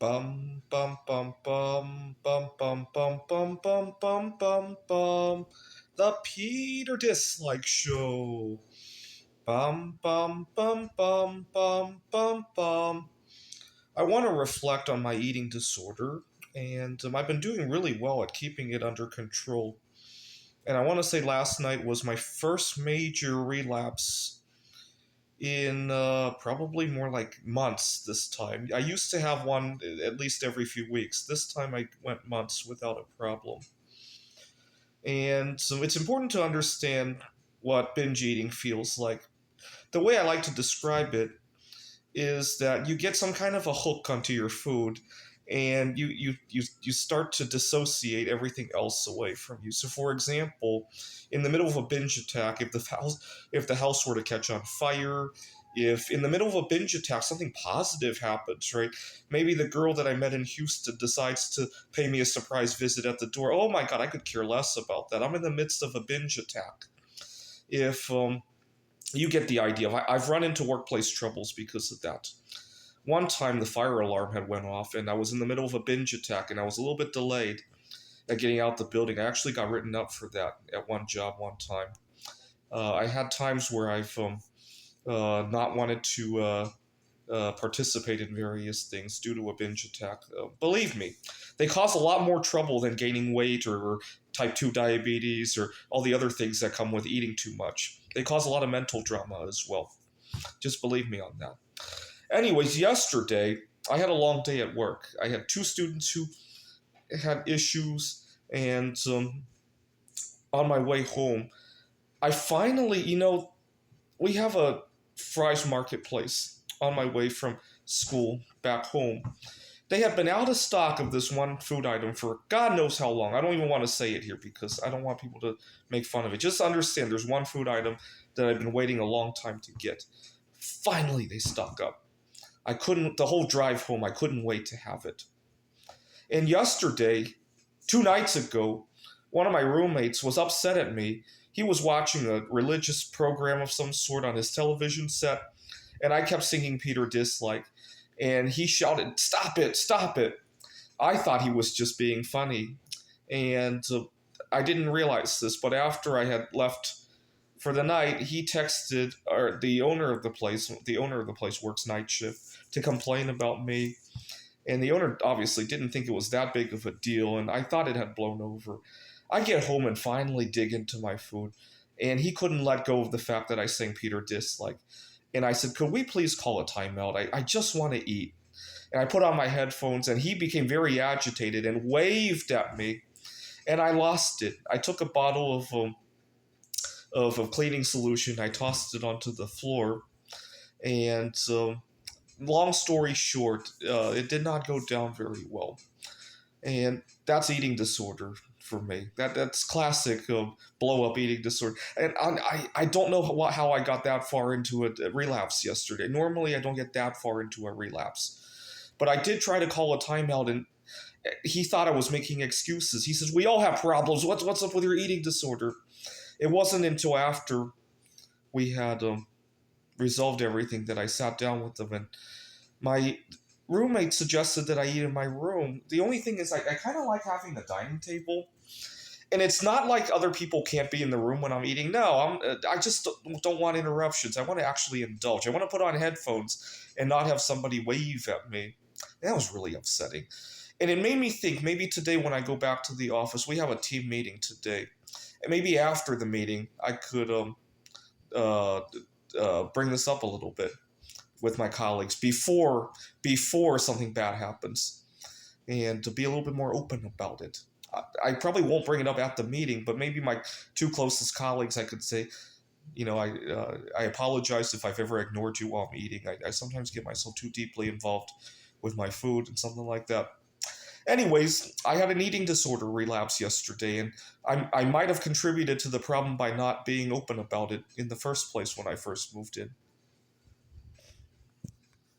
Bum bum bum bum bum bum bum bum bum bum bum bum. The Peter Dislike Show. Bum bum bum bum bum bum bum. I want to reflect on my eating disorder, and I've been doing really well at keeping it under control. And I want to say last night was my first major relapse in probably more like months this time. I used to have one at least every few weeks. This time I went months without a problem. And so it's important to understand what binge eating feels like. The way I like to describe it is that you get some kind of a hook onto your food and you start to dissociate everything else away from you. So for example, in the middle of a binge attack, if the house were to catch on fire, if in the middle of a binge attack something positive happens, right? Maybe the girl that I met in Houston decides to pay me a surprise visit at the door. Oh my god, I could care less about that. I'm in the midst of a binge attack. If You get the idea. I've run into workplace troubles because of that. One time the fire alarm had went off and I was in the middle of a binge attack and I was a little bit delayed at getting out the building. I actually got written up for that at one job one time. I had times where I've not wanted to participate in various things due to a binge attack. Believe me, they cause a lot more trouble than gaining weight or type 2 diabetes or all the other things that come with eating too much. They cause a lot of mental drama as well. Just believe me on that. Anyways, yesterday, I had a long day at work. I had two students who had issues, and on my way home, I finally, we have a Fry's Marketplace on my way from school back home. They had been out of stock of this one food item for God knows how long. I don't even want to say it here because I don't want people to make fun of it. Just understand there's one food item that I've been waiting a long time to get. Finally, they stock up. The whole drive home, I couldn't wait to have it. And yesterday, 2 nights ago, one of my roommates was upset at me. He was watching a religious program of some sort on his television set, and I kept singing Peter Dislike. And he shouted, "Stop it, stop it." I thought he was just being funny. And I didn't realize this, but after I had left for the night, he texted the owner of the place. The owner of the place works night shift to complain about me. And the owner obviously didn't think it was that big of a deal, and I thought it had blown over. I get home and finally dig into my food, and he couldn't let go of the fact that I sang Peter Dislike. And I said, "Could we please call a timeout? I just want to eat." And I put on my headphones, and he became very agitated and waved at me, and I lost it. I took a bottle of a cleaning solution, I tossed it onto the floor, and long story short, it did not go down very well. And that's eating disorder for me. That's classic blow up eating disorder. And I don't know how I got that far into a relapse yesterday. Normally I don't get that far into a relapse, but I did try to call a timeout, and he thought I was making excuses. He says, "We all have problems. What's up with your eating disorder?" It wasn't until after we had resolved everything that I sat down with him, and my roommate suggested that I eat in my room. The only thing is, I kind of like having a dining table, and it's not like other people can't be in the room when I'm eating. No, I just don't want interruptions. I want to actually indulge. I want to put on headphones and not have somebody wave at me. That was really upsetting, and it made me think maybe today when I go back to the office, we have a team meeting today, and maybe after the meeting I could bring this up a little bit with my colleagues before something bad happens, and to be a little bit more open about it. I probably won't bring it up at the meeting, but maybe my two closest colleagues, I could say, I apologize if I've ever ignored you while I'm eating. I sometimes get myself too deeply involved with my food and something like that. Anyways, I had an eating disorder relapse yesterday, and I might have contributed to the problem by not being open about it in the first place when I first moved in.